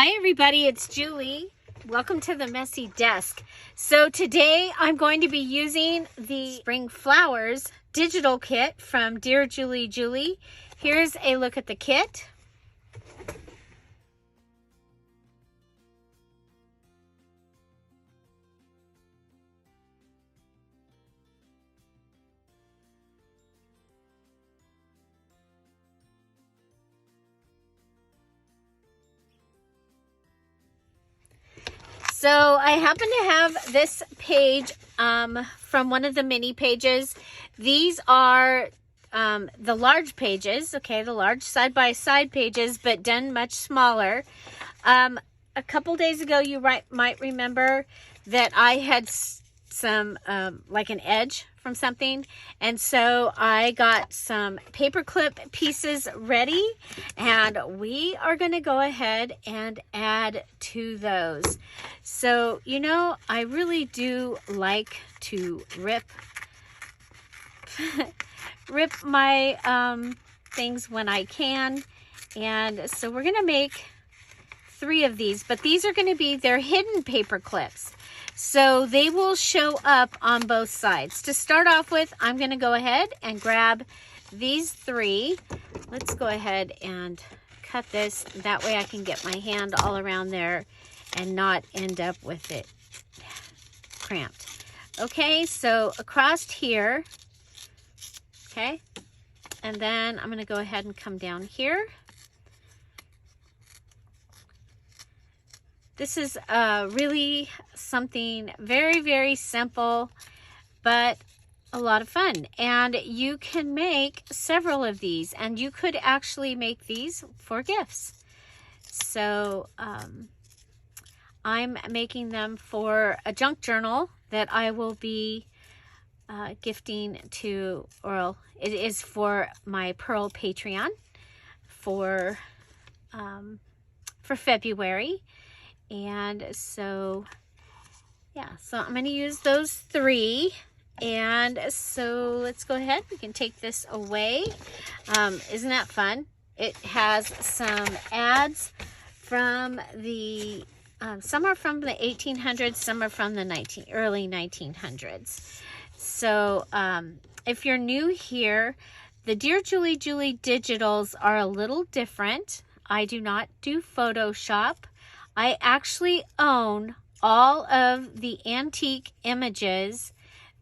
Hi everybody, it's Julie. Welcome to the Messy Desk. So today I'm going to be using the Spring Flowers digital kit from DearJulieJulie. Here's a look at the kit. So I happen to have this page from one of the mini pages. These are the large pages, okay, the large side-by-side pages, but done much smaller. A couple days ago, you might remember that I had some, like an edge from something, and so I got some paperclip pieces ready, and we are going to go ahead and add to those. So, you know, I really do like to rip my things when I can, and so we're going to make 3 of these, but these are going to be their hidden paper clips. So they will show up on both sides. To start off with, I'm going to go ahead and grab these 3. Let's go ahead and cut this. That way I can get my hand all around there and not end up with it cramped. Okay, so across here, okay, and then I'm going to go ahead and come down here. This is really something very, very simple, but a lot of fun. And you can make several of these, and you could actually make these for gifts. So I'm making them for a junk journal that I will be gifting to, or it is for my Pearl Patreon for February. And so, yeah, so I'm going to use those 3. And so let's go ahead. We can take this away. Isn't that fun? It has some ads from the, some are from the 1800s, some are from the early 1900s. So if you're new here, the DearJulieJulie digitals are a little different. I do not do Photoshop. I actually own all of the antique images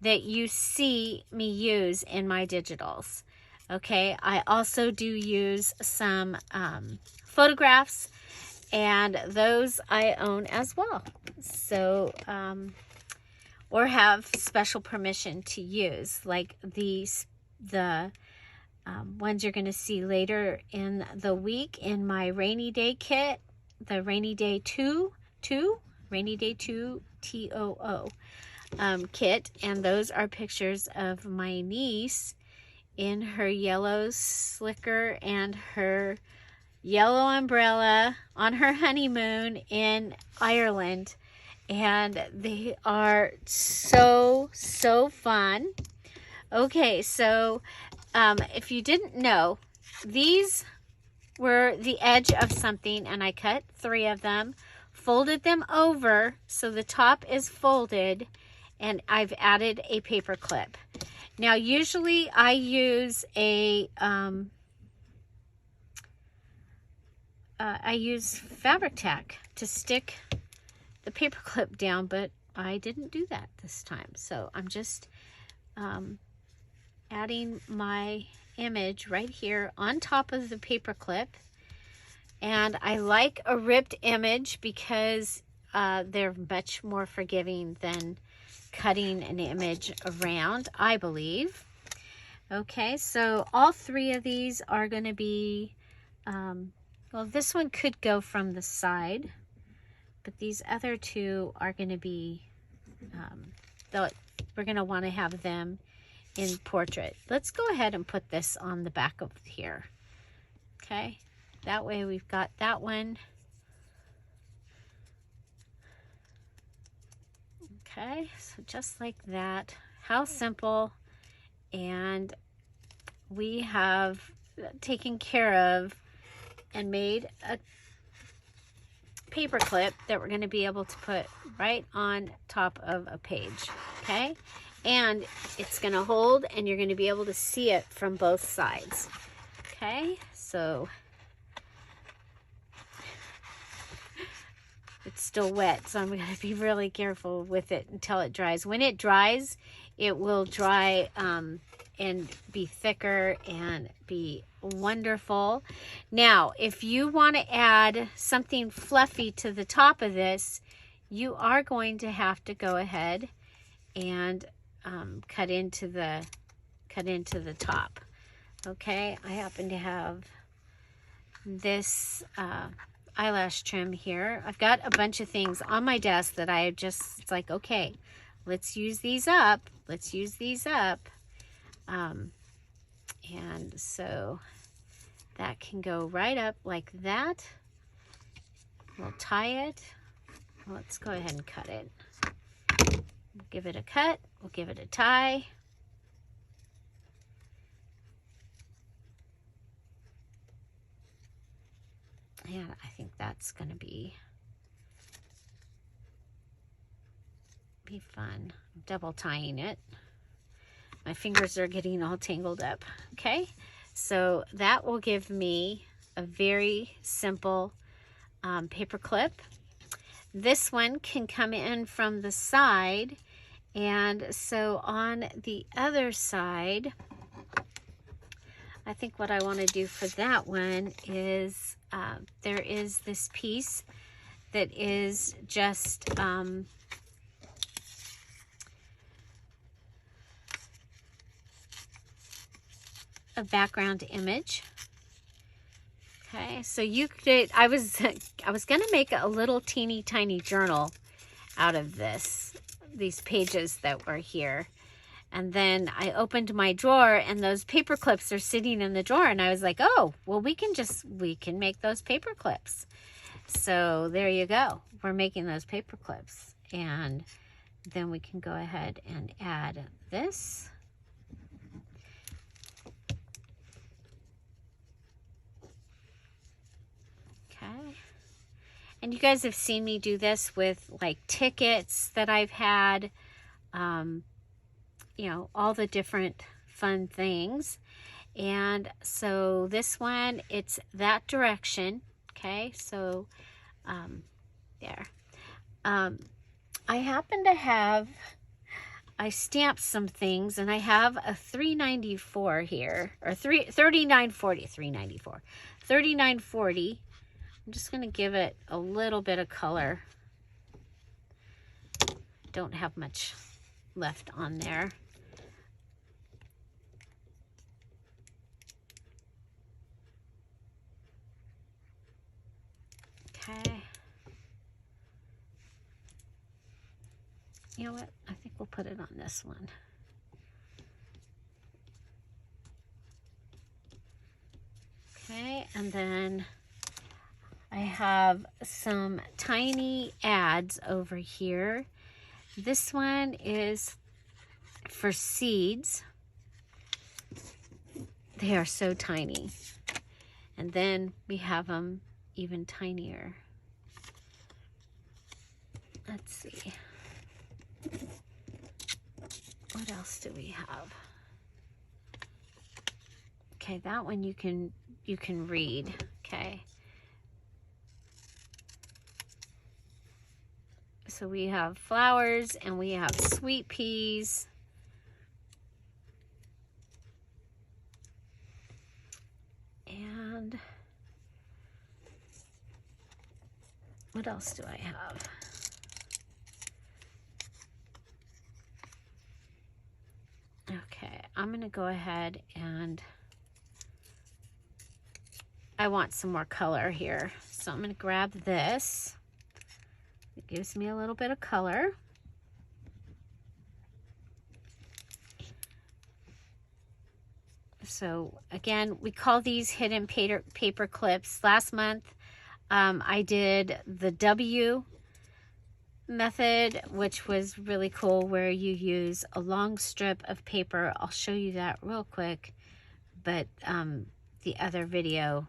that you see me use in my digitals. Okay, I also do use some photographs, and those I own as well. So, or have special permission to use, like the ones you're going to see later in the week in my rainy day kit. The Rainy Day 2 Rainy Day 2 TOO kit, and those are pictures of my niece in her yellow slicker and her yellow umbrella on her honeymoon in Ireland, and they are so fun. Okay, so if you didn't know, these were the edge of something, and I cut 3 of them, folded them over so the top is folded, and I've added a paper clip. Now usually I use a I use fabric tack to stick the paper clip down, but I didn't do that this time. So I'm just adding my image right here on top of the paper clip. And I like a ripped image because they're much more forgiving than cutting an image around, I believe. Okay, so all 3 of these are going to be, well, this one could go from the side, but these other 2 are going to be, we're going to want to have them in portrait. Let's go ahead and put this on the back of here. Okay, that way we've got that one. Okay, so just like that. How simple. And we have taken care of and made a paper clip that we're going to be able to put right on top of a page, okay? And it's going to hold, and you're going to be able to see it from both sides, okay? So it's still wet, so I'm going to be really careful with it until it dries. When it dries, it will dry and be thicker and be wonderful. Now, if you want to add something fluffy to the top of this, you are going to have to go ahead and cut into the top. Okay, I happen to have this eyelash trim here. I've got a bunch of things on my desk that I just, it's like, okay, let's use these up. Let's use these up. And so that can go right up like that. We'll tie it. Let's go ahead and cut it. We'll give it a cut. We'll give it a tie. And I think that's going to be fun. I'm double tying it. My fingers are getting all tangled up. Okay, so that will give me a very simple paper clip. This one can come in from the side, and so on the other side, I think what I want to do for that one is there is this piece that is just a background image. Okay, so you could, I was gonna make a little teeny tiny journal out of these pages that were here. And then I opened my drawer, and those paper clips are sitting in the drawer, and I was like, oh, well, we can make those paper clips. So there you go. We're making those paper clips, and then we can go ahead and add this. Okay. And you guys have seen me do this with like tickets that I've had, you know, all the different fun things. And so this one, it's that direction. Okay, so there. I happen to have, I stamped some things, and I have a 394 here, or 3940, 394, 3940. I'm just going to give it a little bit of color. Don't have much left on there. Okay. You know what? I think we'll put it on this one. Okay, and then I have some tiny ads over here. This one is for seeds. They are so tiny. And then we have them even tinier. Let's see. What else do we have? Okay, that one you can read, okay? So we have flowers, and we have sweet peas. And what else do I have? Okay, I'm going to go ahead and I want some more color here. So I'm going to grab this. It gives me a little bit of color. So again, we call these hidden paper clips. Last month, I did the W method, which was really cool, where you use a long strip of paper. I'll show you that real quick, but the other video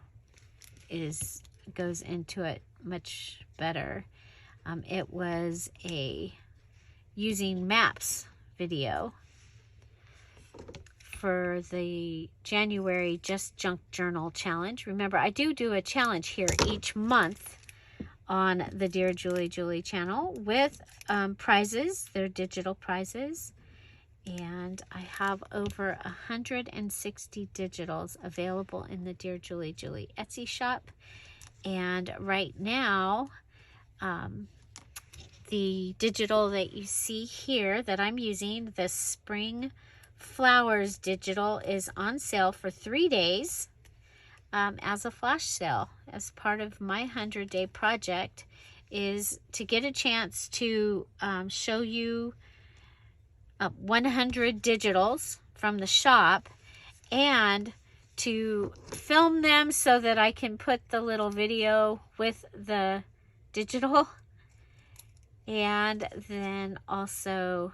goes into it much better. It was a using maps video for the January Just Junk Journal Challenge. Remember, I do a challenge here each month on the Dear Julie Julie channel with prizes. They're digital prizes. And I have over 160 digitals available in the Dear Julie Julie Etsy shop. And right now, the digital that you see here that I'm using, the Spring Flowers digital, is on sale for 3 days as a flash sale. As part of my 100-day project is to get a chance to show you 100 digitals from the shop and to film them so that I can put the little video with the digital, and then also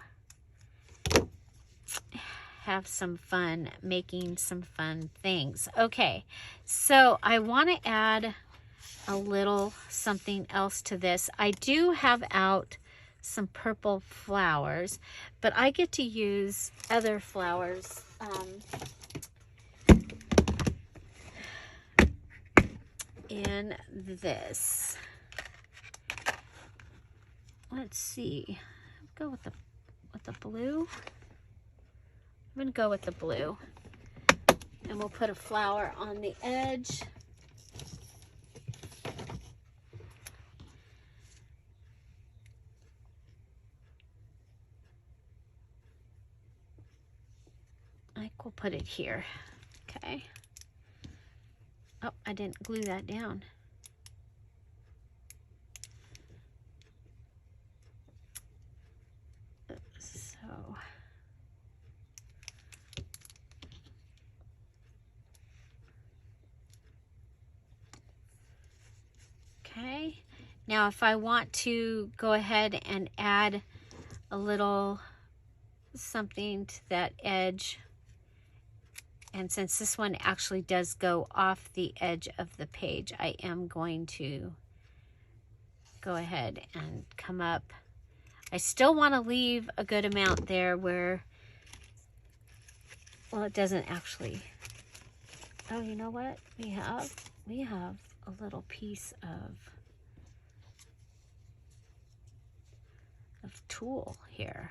have some fun making some fun things. Okay, so I want to add a little something else to this. I do have out some purple flowers, but I get to use other flowers in this. Let's see. Go with the blue. I'm gonna go with the blue, and we'll put a flower on the edge. I think we'll put it here. Okay. Oh, I didn't glue that down. So okay, now if I want to go ahead and add a little something to that edge, and since this one actually does go off the edge of the page, I am going to go ahead and come up. I still want to leave a good amount there where, well, it doesn't actually. Oh, you know what? We have a little piece of tulle here.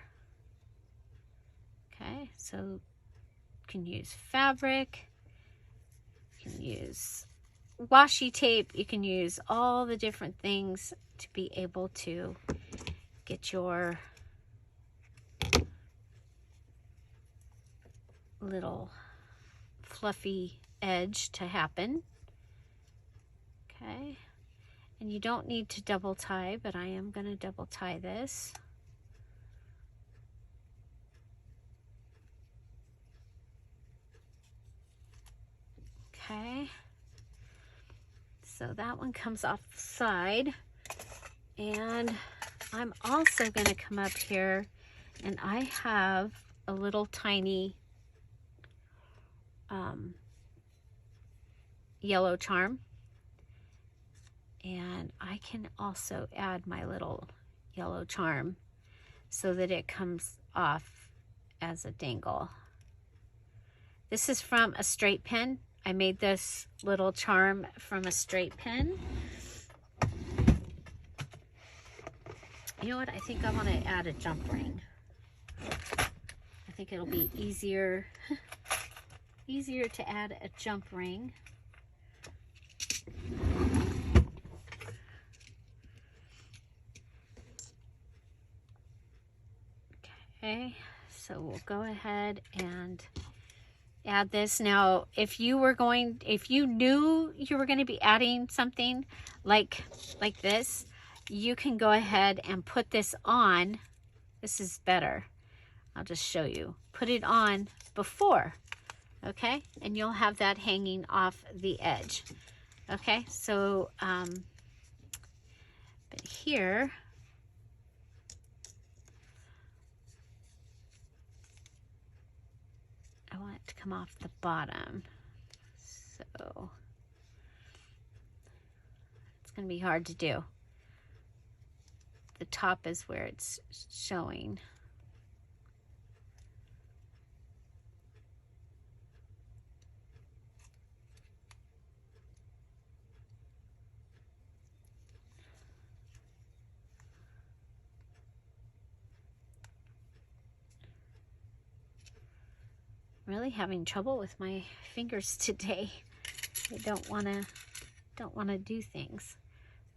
Okay, so you can use fabric, you can use washi tape, you can use all the different things to be able to get your little fluffy edge to happen. Okay, and you don't need to double tie, but I am going to double tie this. Okay, so that one comes off the side, and I'm also going to come up here, and I have a little tiny yellow charm, and I can also add my little yellow charm so that it comes off as a dangle. This is from a straight pin. I made this little charm from a straight pin. You know what? I think I want to add a jump ring. I think it'll be easier to add a jump ring. Okay, so we'll go ahead and add this. Now, if you knew you were going to be adding something like this, you can go ahead and put this on. This is better. I'll just show you. Put it on before, okay? And you'll have that hanging off the edge. Okay, so but here, I want it to come off the bottom. So it's going to be hard to do. The top is where it's showing. Really having trouble with my fingers today. I don't want to do things.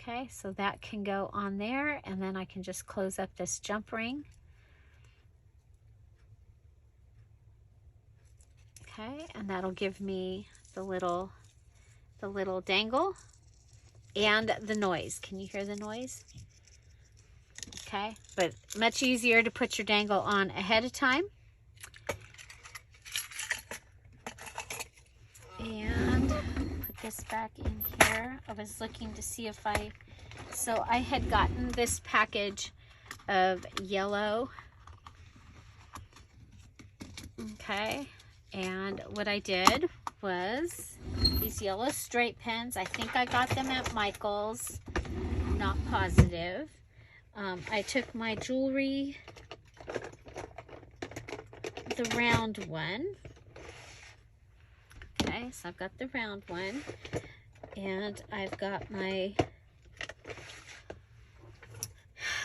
Okay, so that can go on there, and then I can just close up this jump ring. Okay, and that'll give me the little dangle and the noise. Can you hear the noise? Okay, but much easier to put your dangle on ahead of time. And put this back in here. I was looking to see if so I had gotten this package of yellow. Okay, and what I did was these yellow straight pins. I think I got them at Michael's, not positive. I took my jewelry, the round one. Okay, so I've got the round one, and I've got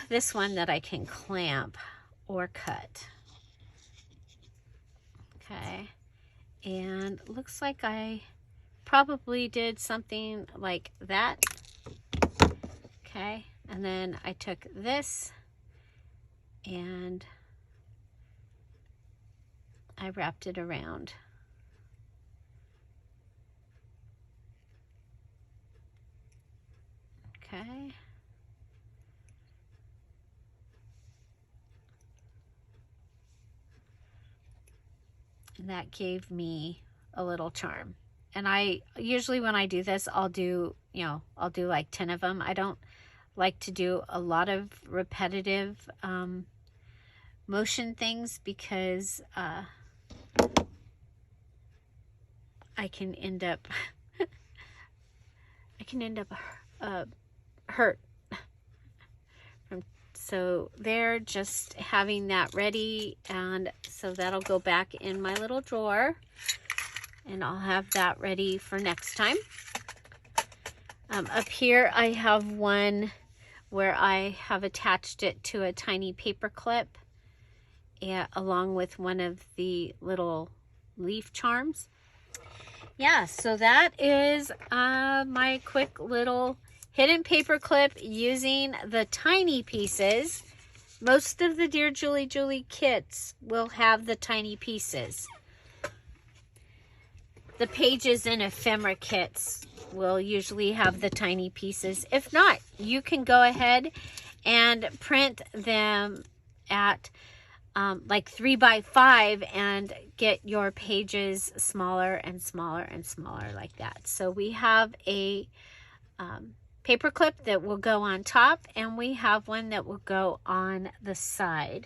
this one that I can clamp or cut. Okay, and looks like I probably did something like that. Okay, and then I took this and I wrapped it around. Okay. And that gave me a little charm. And I usually, when I do this, I'll do like 10 of them. I don't like to do a lot of repetitive motion things because I can end up hurt. So they're just having that ready, and so that'll go back in my little drawer, and I'll have that ready for next time. Up here I have one where I have attached it to a tiny paper clip, along with one of the little leaf charms. Yeah, so that is my quick little hidden paper clip using the tiny pieces. Most of the Dear Julie Julie kits will have the tiny pieces. The pages and ephemera kits will usually have the tiny pieces. If not, you can go ahead and print them at like 3x5 and get your pages smaller and smaller and smaller like that. So we have a paper clip that will go on top, and we have one that will go on the side.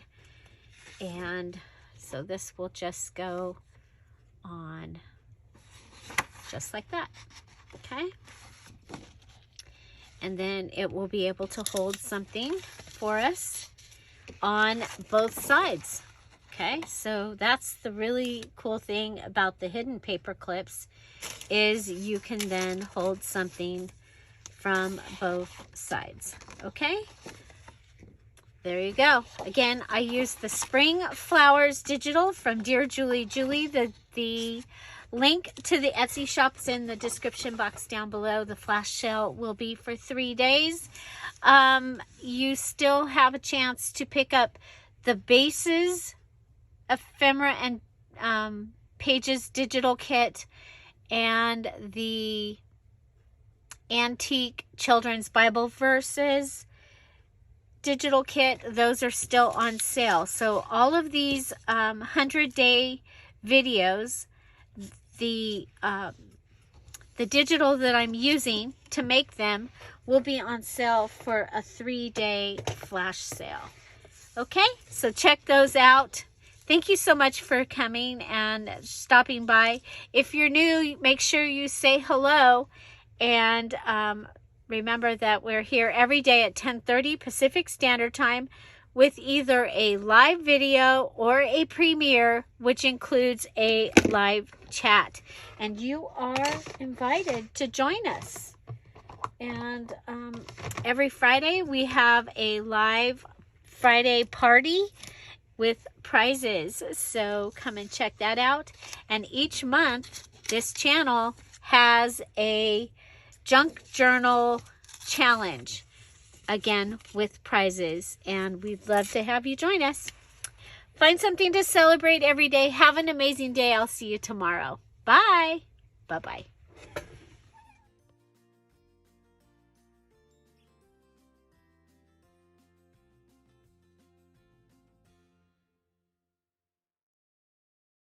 And so this will just go on just like that. Okay, and then it will be able to hold something for us on both sides. Okay, so that's the really cool thing about the hidden paper clips, is you can then hold something from both sides. Okay, there you go. Again, I used the Spring Flowers Digital from Dear Julie Julie. The link to the Etsy shop is in the description box down below. The flash sale will be for 3 days. You still have a chance to pick up the Bases Ephemera and Pages Digital Kit and the Antique Children's Bible Verses Digital Kit. Those are still on sale. So all of these 100-day videos, the digital that I'm using to make them will be on sale for a 3-day flash sale. Okay, so check those out. Thank you so much for coming and stopping by. If you're new, make sure you say hello and Remember that we're here every day at 10:30 Pacific Standard Time with either a live video or a premiere, which includes a live chat. And you are invited to join us. And every Friday we have a live Friday party with prizes. So come and check that out. And each month, this channel has a junk journal challenge, again with prizes, and we'd love to have you join us. Find something to celebrate every day. Have an amazing day. I'll see you tomorrow. Bye. Bye-bye.